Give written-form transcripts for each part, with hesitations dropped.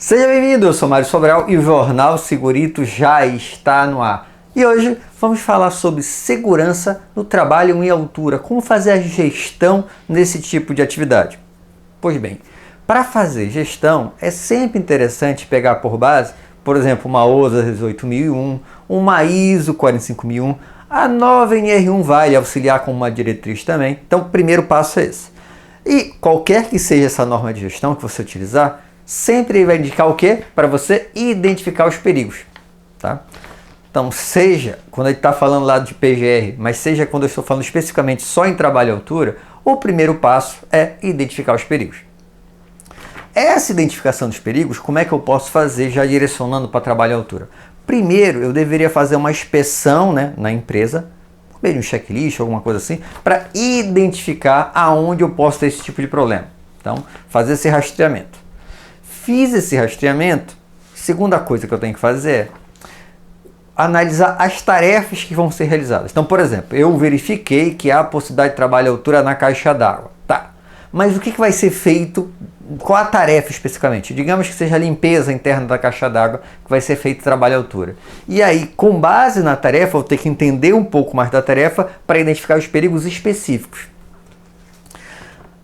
Seja bem-vindo, eu sou Mário Sobral e o Jornal Segurito já está no ar. E hoje vamos falar sobre segurança no trabalho em altura, como fazer a gestão nesse tipo de atividade. Pois bem, para fazer gestão é sempre interessante pegar por base, por exemplo, uma OSA 18001, uma ISO 45001, a nova NR1 vai auxiliar como uma diretriz também. Então, o primeiro passo é esse. E qualquer que seja essa norma de gestão que você utilizar, sempre vai indicar o quê? Para você identificar os perigos, tá? Então, seja quando ele está falando lá de PGR, mas seja quando eu estou falando especificamente só em trabalho à altura, o primeiro passo é identificar os perigos. Essa identificação dos perigos, como é que eu posso fazer já direcionando para trabalho à altura? Primeiro, eu deveria fazer uma inspeção, na empresa, meio um checklist, alguma coisa assim, para identificar aonde eu posso ter esse tipo de problema. Então, fazer esse rastreamento. Fiz esse rastreamento, segunda coisa que eu tenho que fazer é analisar as tarefas que vão ser realizadas. Então, por exemplo, eu verifiquei que há a possibilidade de trabalho à altura na caixa d'água. Tá, mas o que vai ser feito? Qual a tarefa especificamente? Digamos que seja a limpeza interna da caixa d'água que vai ser feito trabalho à altura. E aí, com base na tarefa, eu vou ter que entender um pouco mais da tarefa para identificar os perigos específicos.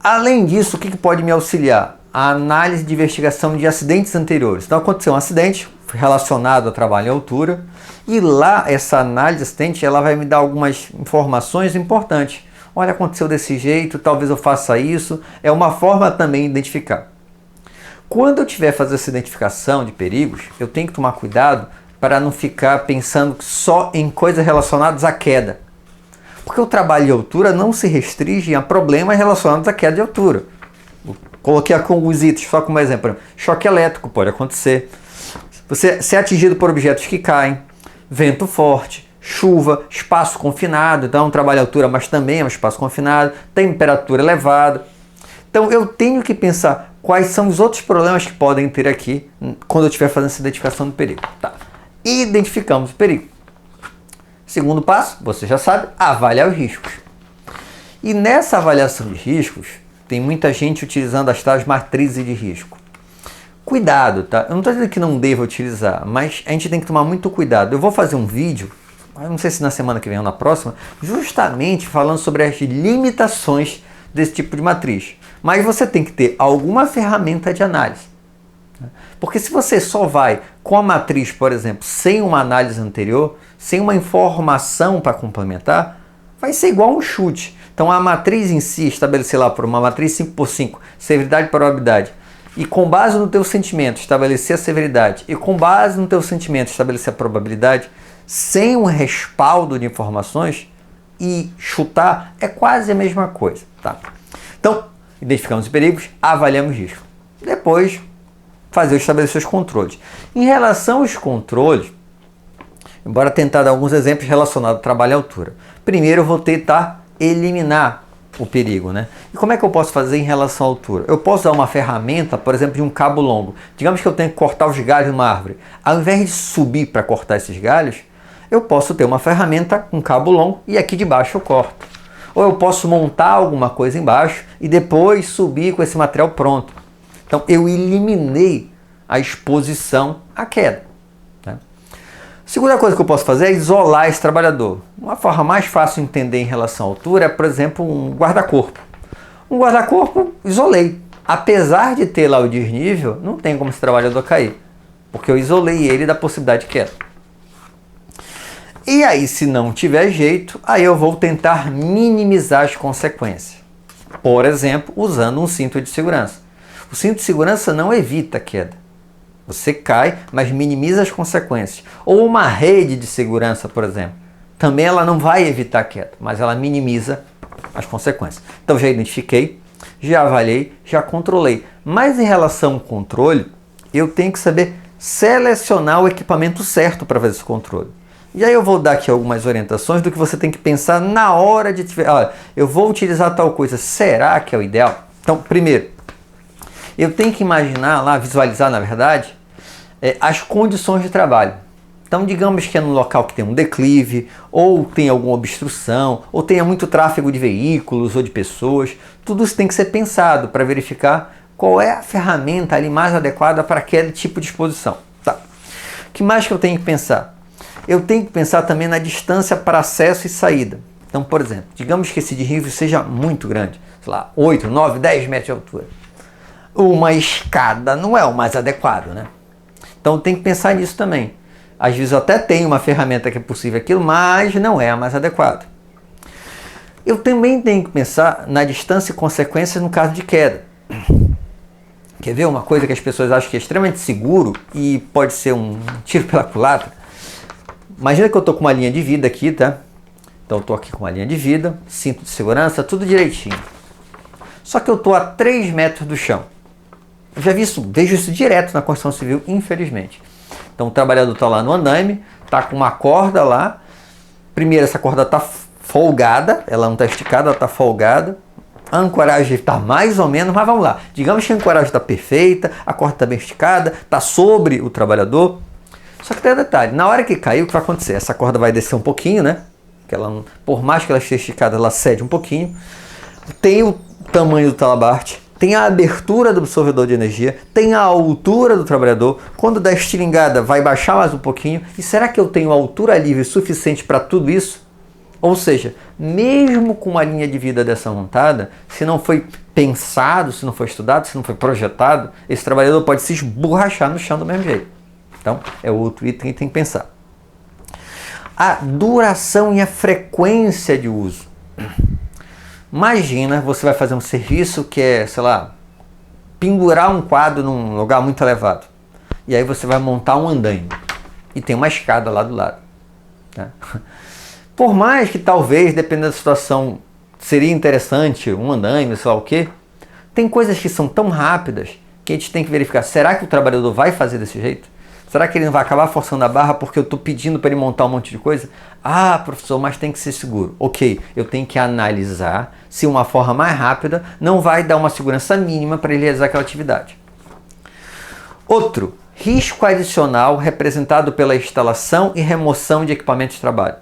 Além disso, o que pode me auxiliar? A análise de investigação de acidentes anteriores. Então, aconteceu um acidente relacionado a trabalho à altura e lá essa análise de acidente ela vai me dar algumas informações importantes. Olha, aconteceu desse jeito, talvez eu faça isso. É uma forma também de identificar. Quando eu tiver fazer essa identificação de perigos, eu tenho que tomar cuidado para não ficar pensando só em coisas relacionadas à queda. Porque o trabalho de altura não se restringe a problemas relacionados à queda de altura. Coloquei alguns itens só como exemplo. Choque elétrico pode acontecer. Você ser atingido por objetos que caem, vento forte, chuva, espaço confinado. Então é um trabalho à altura, mas também é um espaço confinado. Temperatura elevada. Então eu tenho que pensar quais são os outros problemas que podem ter aqui quando eu estiver fazendo essa identificação do perigo. Tá. Identificamos o perigo. Segundo passo, você já sabe, avaliar os riscos. E nessa avaliação de riscos, tem muita gente utilizando as tais matrizes de risco. Cuidado, tá? Eu não estou dizendo que não deva utilizar, mas a gente tem que tomar muito cuidado. Eu vou fazer um vídeo, não sei se na semana que vem ou na próxima, justamente falando sobre as limitações desse tipo de matriz. Mas você tem que ter alguma ferramenta de análise. Porque se você só vai com a matriz, por exemplo, sem uma análise anterior, sem uma informação para complementar, vai ser igual um chute. Então a matriz em si, estabelecer lá por uma matriz 5x5, severidade e probabilidade, e com base no teu sentimento estabelecer a severidade, e com base no teu sentimento estabelecer a probabilidade, sem um respaldo de informações e chutar, é quase a mesma coisa. Tá? Então, identificamos os perigos, avaliamos o risco. Depois, estabelecer os controles. Em relação aos controles, embora tentar dar alguns exemplos relacionados ao trabalho à altura. Primeiro eu vou tentar eliminar o perigo, E como é que eu posso fazer em relação à altura? Eu posso dar uma ferramenta, por exemplo, de um cabo longo. Digamos que eu tenho que cortar os galhos de uma árvore. Ao invés de subir para cortar esses galhos, eu posso ter uma ferramenta, um cabo longo, e aqui de baixo eu corto. Ou eu posso montar alguma coisa embaixo e depois subir com esse material pronto. Então eu eliminei a exposição à queda. Segunda coisa que eu posso fazer é isolar esse trabalhador. Uma forma mais fácil de entender em relação à altura é, por exemplo, um guarda-corpo. Um guarda-corpo, isolei. Apesar de ter lá o desnível, não tem como esse trabalhador cair, porque eu isolei ele da possibilidade de queda. E aí, se não tiver jeito, aí eu vou tentar minimizar as consequências. Por exemplo, usando um cinto de segurança. O cinto de segurança não evita a queda. Você cai, mas minimiza as consequências. Ou uma rede de segurança, por exemplo. Também ela não vai evitar a queda, mas ela minimiza as consequências. Então já identifiquei, já avaliei, já controlei. Mas em relação ao controle, eu tenho que saber selecionar o equipamento certo para fazer esse controle. E aí eu vou dar aqui algumas orientações do que você tem que pensar na hora de... Olha, eu vou utilizar tal coisa, será que é o ideal? Então, primeiro, eu tenho que imaginar lá, visualizar na verdade, as condições de trabalho. Então, digamos que é num local que tem um declive, ou tem alguma obstrução, ou tenha muito tráfego de veículos ou de pessoas. Tudo isso tem que ser pensado para verificar qual é a ferramenta ali mais adequada para aquele tipo de exposição. Tá. O que mais que eu tenho que pensar? Eu tenho que pensar também na distância para acesso e saída. Então, por exemplo, digamos que esse desnível seja muito grande, sei lá, 8, 9, 10 metros de altura. Uma escada não é o mais adequado, né? Então tem que pensar nisso também. Às vezes eu até tenho uma ferramenta que é possível aquilo, mas não é a mais adequada. Eu também tenho que pensar na distância e consequências no caso de queda. Quer ver uma coisa que as pessoas acham que é extremamente seguro e pode ser um tiro pela culatra? Imagina que eu estou com uma linha de vida aqui, tá? Então eu estou aqui com uma linha de vida, cinto de segurança, tudo direitinho. Só que eu estou a 3 metros do chão. Eu já vejo isso direto na construção civil, infelizmente. Então o trabalhador está lá no andaime, está com uma corda lá. Primeiro, essa corda está folgada, ela não está esticada, ela está folgada. A ancoragem está mais ou menos, mas vamos lá. Digamos que a ancoragem está perfeita, a corda está bem esticada, está sobre o trabalhador. Só que tem um detalhe, na hora que cair, o que vai acontecer? Essa corda vai descer um pouquinho, né? Que ela, por mais que ela esteja esticada, ela cede um pouquinho. Tem o tamanho do talabarte, tem a abertura do absorvedor de energia, tem a altura do trabalhador. Quando der estilingada, vai baixar mais um pouquinho. E será que eu tenho altura livre suficiente para tudo isso? Ou seja, mesmo com uma linha de vida dessa montada, se não foi pensado, se não foi estudado, se não foi projetado, esse trabalhador pode se esborrachar no chão do mesmo jeito. Então, é outro item que tem que pensar. A duração e a frequência de uso. Imagina, você vai fazer um serviço que é, sei lá, pendurar um quadro num lugar muito elevado. E aí você vai montar um andaime. E tem uma escada lá do lado. Tá? Por mais que talvez, dependendo da situação, seria interessante um andaime, sei lá o quê, tem coisas que são tão rápidas que a gente tem que verificar. Será que o trabalhador vai fazer desse jeito? Será que ele não vai acabar forçando a barra porque eu estou pedindo para ele montar um monte de coisa? Ah, professor, mas tem que ser seguro. Ok, eu tenho que analisar se uma forma mais rápida não vai dar uma segurança mínima para ele realizar aquela atividade. Outro, risco adicional representado pela instalação e remoção de equipamentos de trabalho.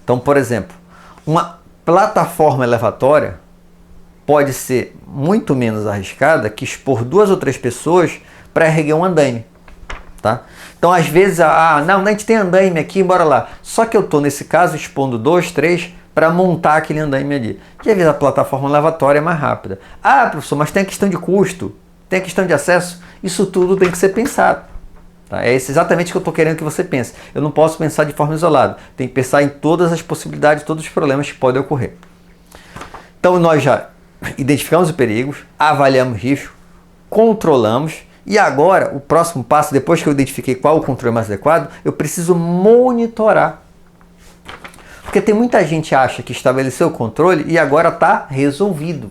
Então, por exemplo, uma plataforma elevatória pode ser muito menos arriscada que expor 2 ou 3 pessoas para erguer um andaime. Tá? Então, às vezes, não, a gente tem andaime aqui, bora lá. Só que eu estou, nesse caso, expondo 2, 3 para montar aquele andaime ali. E às vezes a plataforma elevatória é mais rápida. Ah, professor, mas tem a questão de custo, tem a questão de acesso. Isso tudo tem que ser pensado. Tá? É exatamente o que eu estou querendo que você pense. Eu não posso pensar de forma isolada. Tem que pensar em todas as possibilidades, todos os problemas que podem ocorrer. Então, nós já identificamos os perigos, avaliamos o risco, controlamos. E agora, o próximo passo, depois que eu identifiquei qual o controle mais adequado, eu preciso monitorar. Porque tem muita gente que acha que estabeleceu o controle e agora está resolvido.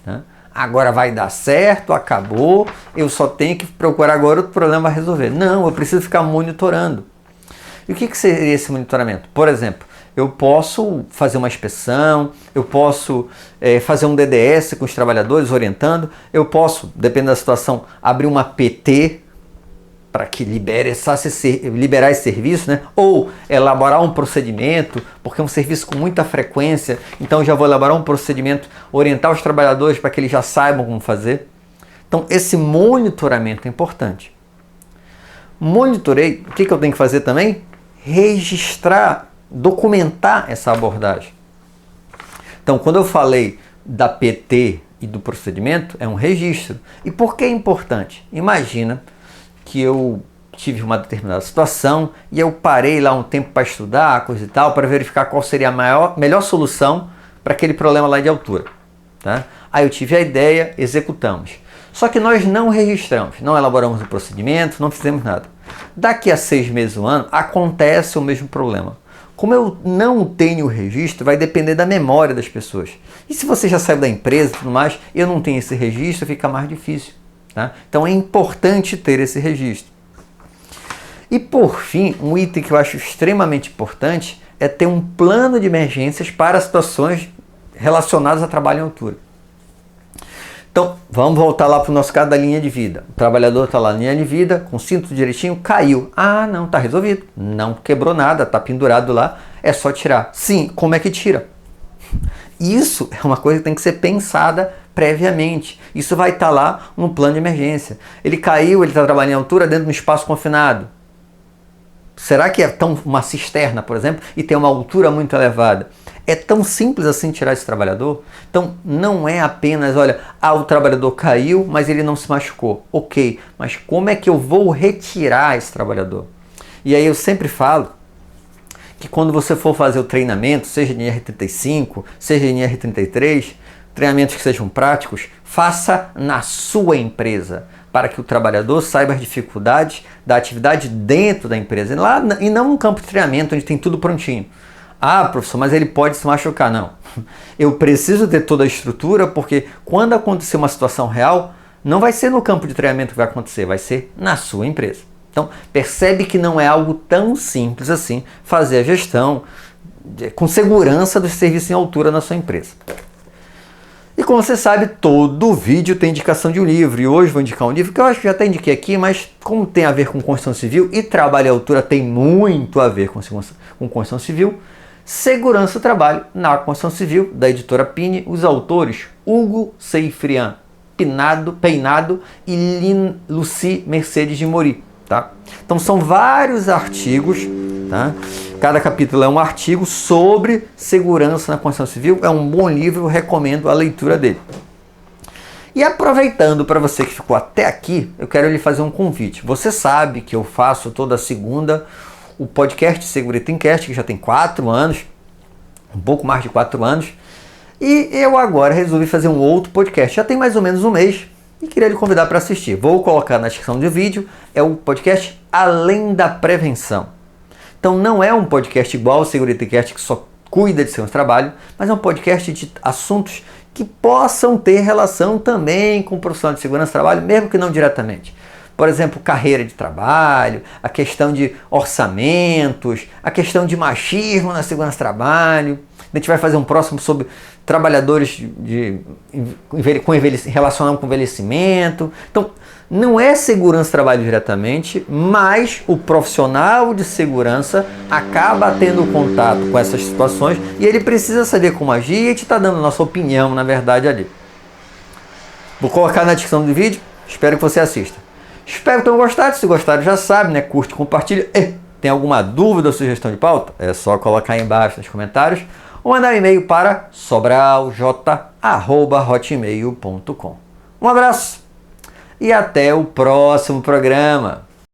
Né? Agora vai dar certo, acabou, eu só tenho que procurar agora outro problema a resolver. Não, eu preciso ficar monitorando. E o que seria esse monitoramento? Por exemplo, eu posso fazer uma inspeção, eu posso fazer um DDS com os trabalhadores orientando, eu posso, dependendo da situação, abrir uma PT para que liberar esse serviço, né? Ou elaborar um procedimento, porque é um serviço com muita frequência, então eu já vou elaborar um procedimento, orientar os trabalhadores para que eles já saibam como fazer. Então esse monitoramento é importante. Monitorei, o que eu tenho que fazer também? Registrar, documentar essa abordagem. Então, quando eu falei da PT e do procedimento, é um registro. E por que é importante? Imagina que eu tive uma determinada situação e eu parei lá um tempo para estudar, coisa e tal, para verificar qual seria a melhor solução para aquele problema lá de altura. Tá? Aí eu tive a ideia, executamos. Só que nós não registramos, não elaboramos o procedimento, não fizemos nada. Daqui a 6 meses, um ano, acontece o mesmo problema. Como eu não tenho registro, vai depender da memória das pessoas. E se você já saiu da empresa e tudo mais, eu não tenho esse registro, fica mais difícil. Tá? Então é importante ter esse registro. E por fim, um item que eu acho extremamente importante é ter um plano de emergências para situações relacionadas a trabalho em altura. Então, vamos voltar lá para o nosso caso da linha de vida. O trabalhador está lá na linha de vida, com o cinto direitinho, caiu. Ah, não, está resolvido. Não quebrou nada, está pendurado lá, é só tirar. Sim, como é que tira? Isso é uma coisa que tem que ser pensada previamente. Isso vai estar lá no plano de emergência. Ele caiu, ele está trabalhando em altura dentro de um espaço confinado. Será que é tão uma cisterna, por exemplo, e tem uma altura muito elevada? É tão simples assim tirar esse trabalhador? Então não é apenas, olha, o trabalhador caiu, mas ele não se machucou. Ok, mas como é que eu vou retirar esse trabalhador? E aí eu sempre falo que quando você for fazer o treinamento, seja em IR35, seja em IR33, treinamentos que sejam práticos, faça na sua empresa, para que o trabalhador saiba as dificuldades da atividade dentro da empresa, e não um campo de treinamento onde tem tudo prontinho. Ah, professor, mas ele pode se machucar. Não. Eu preciso ter toda a estrutura, porque quando acontecer uma situação real, não vai ser no campo de treinamento que vai acontecer, vai ser na sua empresa. Então, percebe que não é algo tão simples assim fazer a gestão com segurança dos serviços em altura na sua empresa. E como você sabe, todo vídeo tem indicação de um livro. E hoje vou indicar um livro que eu acho que já até indiquei aqui, mas como tem a ver com construção civil e trabalho à altura tem muito a ver com construção civil, Segurança do Trabalho na Construção Civil, da editora Pini, os autores Hugo Seifrian Peinado e Lucy Mercedes de Mori. Tá? Então são vários artigos, tá? Cada capítulo é um artigo sobre segurança na construção civil. É um bom livro, recomendo a leitura dele. E aproveitando para você que ficou até aqui, eu quero lhe fazer um convite. Você sabe que eu faço toda segunda o podcast Segurity Encast, que já tem 4 anos, um pouco mais de 4 anos, e eu agora resolvi fazer um outro podcast. Já tem mais ou menos um mês e queria lhe convidar para assistir. Vou colocar na descrição do vídeo, é o podcast Além da Prevenção. Então não é um podcast igual o Segurity Encast que só cuida de segurança do trabalho, mas é um podcast de assuntos que possam ter relação também com o profissional de segurança do trabalho, mesmo que não diretamente. Por exemplo, carreira de trabalho, a questão de orçamentos, a questão de machismo na segurança do trabalho. A gente vai fazer um próximo sobre trabalhadores relacionados com envelhecimento. Então, não é segurança do trabalho diretamente, mas o profissional de segurança acaba tendo contato com essas situações e ele precisa saber como agir e a gente está dando a nossa opinião, na verdade, ali. Vou colocar na descrição do vídeo, espero que você assista. Espero que tenham gostado. Se gostaram, já sabe, né? Curte, compartilha. E tem alguma dúvida ou sugestão de pauta? É só colocar aí embaixo nos comentários ou mandar um e-mail para sobralj@hotmail.com. Um abraço e até o próximo programa.